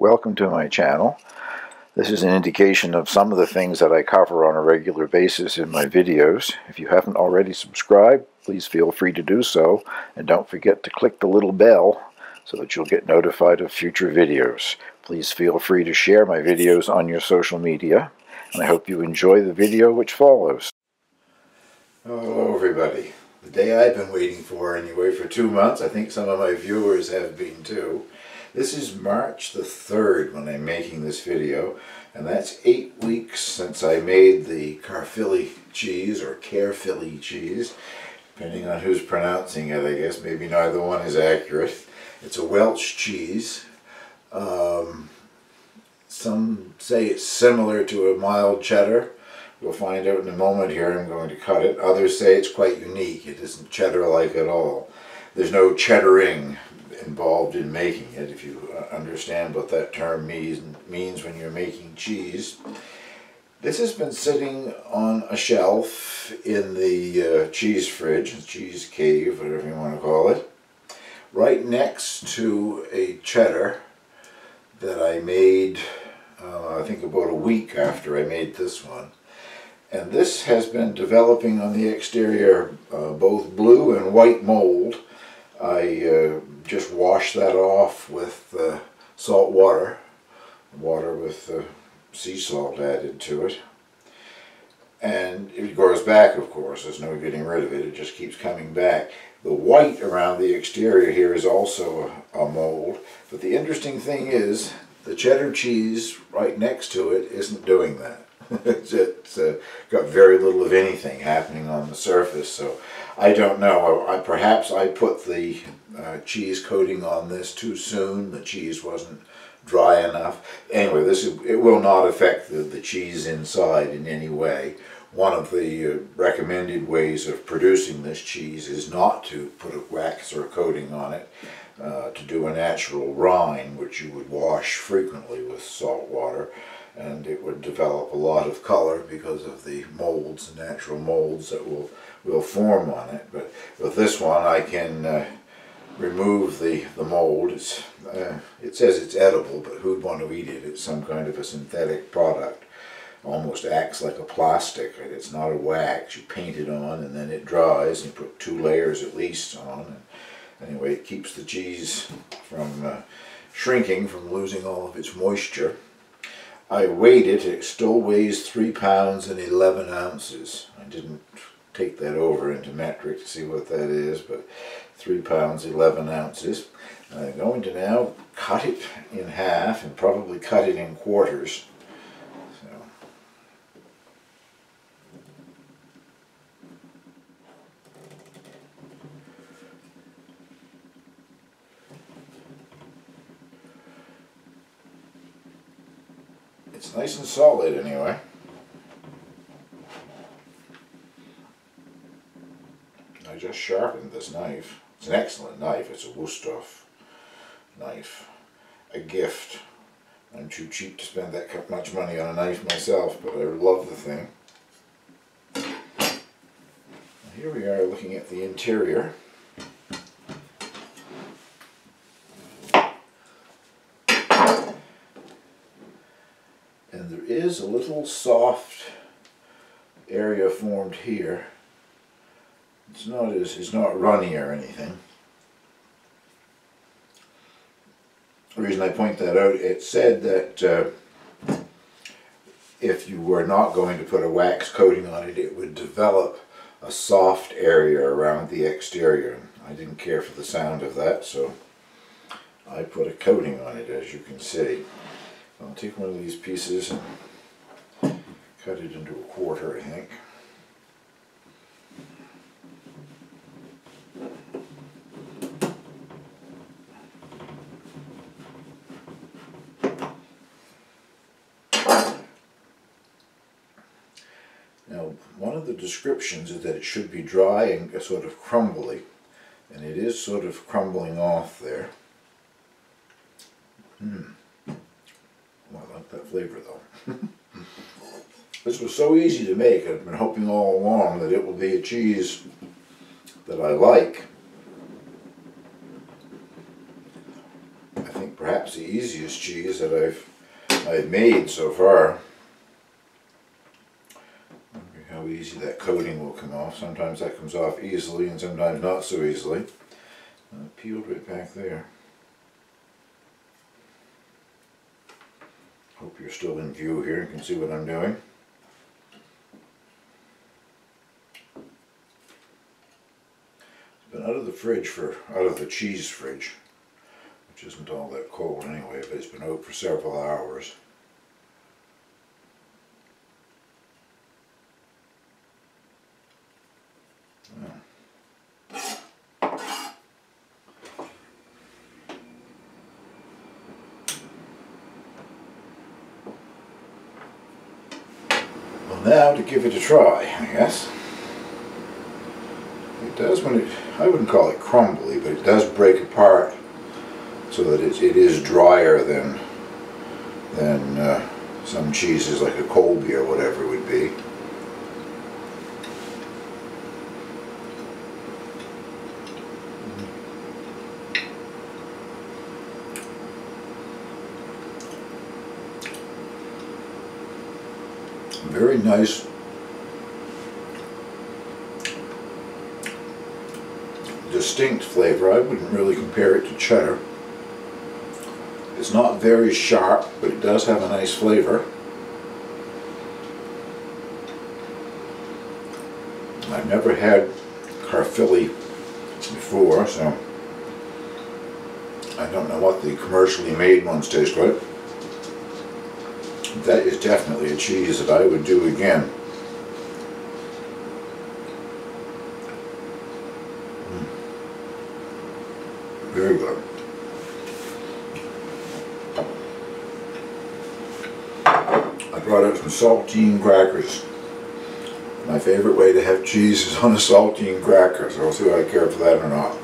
welcome to my channel. This is an indication of some of the things that I cover on a regular basis in my videos. If you haven't already subscribed, please feel free to do so, and don't forget to click the little bell so that you'll get notified of future videos. Please feel free to share my videos on your social media, and I hope you enjoy the video which follows. Hello everybody. The day I've been waiting for anyway for 2 months. I think some of my viewers have been too. This is March the 3rd when I'm making this video, and that's 8 weeks since I made the Caerphilly cheese, or Caerphilly cheese, depending on who's pronouncing it, I guess. Maybe neither one is accurate. It's a Welsh cheese. Some say it's similar to a mild cheddar. We'll find out in a moment here. I'm going to cut it. Others say it's quite unique. It isn't cheddar-like at all. There's no cheddaring involved in making it, if you understand what that term means when you're making cheese. This has been sitting on a shelf in the cheese fridge, cheese cave, whatever you want to call it, right next to a cheddar that I made, I think about a week after I made this one. And this has been developing on the exterior both blue and white mold. I just washed that off with salt water with sea salt added to it. And it grows back, of course. There's no getting rid of it. It just keeps coming back. The white around the exterior here is also a mold. But the interesting thing is the cheddar cheese right next to it isn't doing that. It's got very little of anything happening on the surface, so I don't know. Perhaps I put the cheese coating on this too soon. The cheese wasn't dry enough. Anyway, it will not affect the cheese inside in any way. One of the recommended ways of producing this cheese is not to put a wax or a coating on it, to do a natural rind, which you would wash frequently with salt water. And it would develop a lot of color because of the molds, the natural molds that will form on it. But with this one I can remove the mold. It says it's edible, but who'd want to eat it? It's some kind of a synthetic product. Almost acts like a plastic. It's not a wax. You paint it on and then it dries, and you put 2 layers at least on. And anyway, it keeps the cheese from shrinking, from losing all of its moisture. I weighed it. It still weighs 3 pounds and 11 ounces. I didn't take that over into metric to see what that is, but 3 pounds 11 ounces. And I'm going to now cut it in half and probably cut it in quarters. It's nice and solid anyway. I just sharpened this knife. It's an excellent knife. It's a Wusthof knife. A gift. I'm too cheap to spend that much money on a knife myself, but I love the thing. Here we are looking at the interior. And there is a little soft area formed here. It's not runny or anything. The reason I point that out, it said that if you were not going to put a wax coating on it, it would develop a soft area around the exterior. I didn't care for the sound of that, so I put a coating on it, as you can see. I'll take one of these pieces and cut it into a quarter, I think. Now, one of the descriptions is that it should be dry and sort of crumbly, and it is sort of crumbling off there. Well, I like that flavor though. This was so easy to make. I've been hoping all along that it will be a cheese that I like. I think perhaps perhaps the easiest cheese that I've made so far. Wonder how easy that coating will come off. Sometimes that comes off easily and sometimes not so easily. Peeled right back there. Hope you're still in view here and can see what I'm doing. It's been out of the fridge out of the cheese fridge, which isn't all that cold anyway, but it's been out for several hours. Now to give it a try, I guess. It does I wouldn't call it crumbly, but it does break apart so that it is drier than some cheeses like a Colby or whatever would be. Very nice, distinct flavor. I wouldn't really compare it to cheddar. It's not very sharp, but it does have a nice flavor. I've never had Caerphilly before, so I don't know what the commercially made ones taste like. That is definitely a cheese that I would do again. Very good. I brought out some saltine crackers. My favorite way to have cheese is on a saltine cracker, so I'll see if I care for that or not.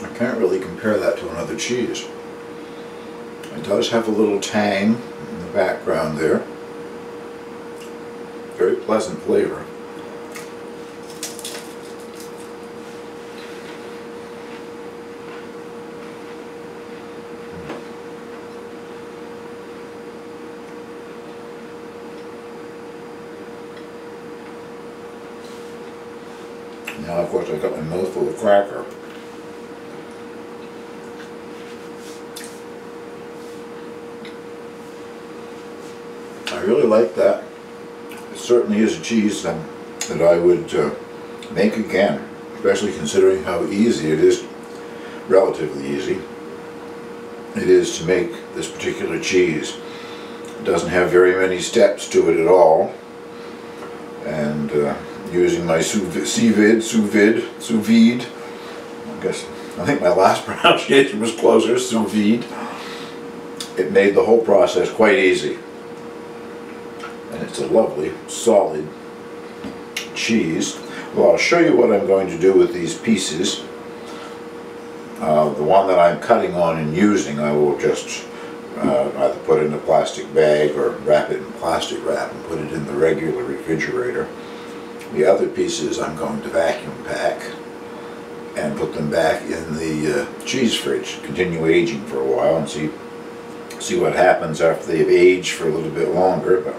I can't really compare that to another cheese. It does have a little tang in the background there. Very pleasant flavor. Now, of course, I got my mouthful of cracker. I really like that. It certainly is a cheese that I would make again, especially considering how easy it is, relatively easy, it is to make this particular cheese. It doesn't have very many steps to it at all, and using my sous vide, I think my last pronunciation was closer, sous vide, it made the whole process quite easy. And it's a lovely, solid cheese. Well, I'll show you what I'm going to do with these pieces. The one that I'm cutting on and using, I will just either put in a plastic bag or wrap it in plastic wrap and put it in the regular refrigerator. The other pieces I'm going to vacuum pack and put them back in the cheese fridge, continue aging for a while and see what happens after they've aged for a little bit longer. But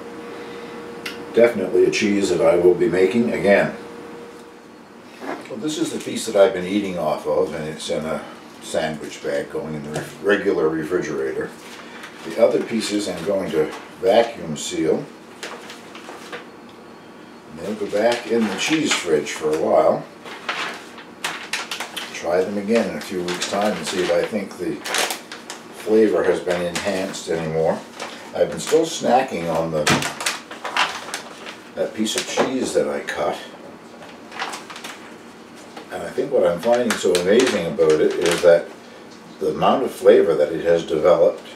definitely a cheese that I will be making again. Well, this is the piece that I've been eating off of, and it's in a sandwich bag going in the regular refrigerator. The other pieces I'm going to vacuum seal. And they'll go back in the cheese fridge for a while. Try them again in a few weeks' time and see if I think the flavor has been enhanced anymore. I've been still snacking on that piece of cheese that I cut. And I think what I'm finding so amazing about it is that the amount of flavor that it has developed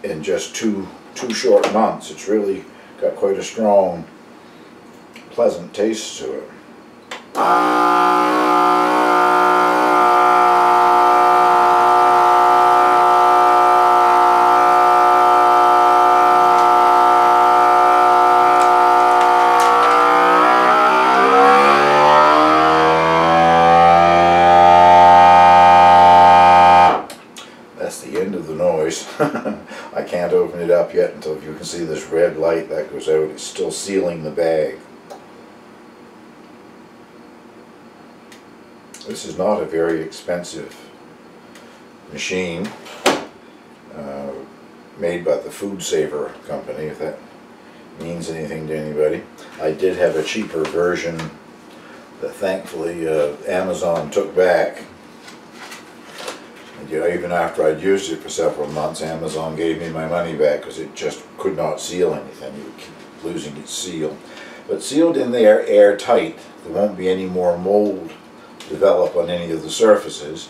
in just two short months. It's really got quite a strong, pleasant taste to it. open it up yet until you can see this red light that goes out. It's still sealing the bag. This is not a very expensive machine, made by the Food Saver company, if that means anything to anybody. I did have a cheaper version that thankfully Amazon took back. And, you know, even after I'd used it for several months, Amazon gave me my money back because it just could not seal anything. It would keep losing its seal. But sealed in there airtight, there won't be any more mold develop on any of the surfaces,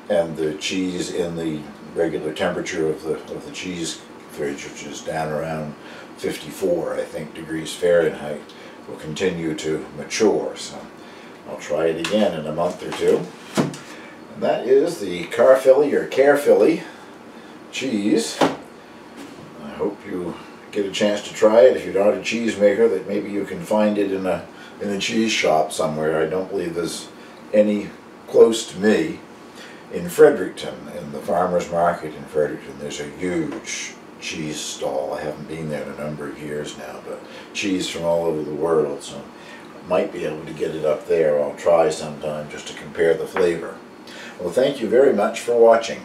and the cheese in the regular temperature of the cheese fridge, which is down around 54, I think, degrees Fahrenheit, will continue to mature. So I'll try it again in a month or two. And that is the Caerphilly cheese. I hope you get a chance to try it. If you're not a cheesemaker, that maybe you can find it in a cheese shop somewhere. I don't believe there's any close to me. In Fredericton, in the farmer's market in Fredericton, there's a huge cheese stall. I haven't been there in a number of years now, but cheese from all over the world, so I might be able to get it up there. I'll try sometime just to compare the flavor. Well, thank you very much for watching.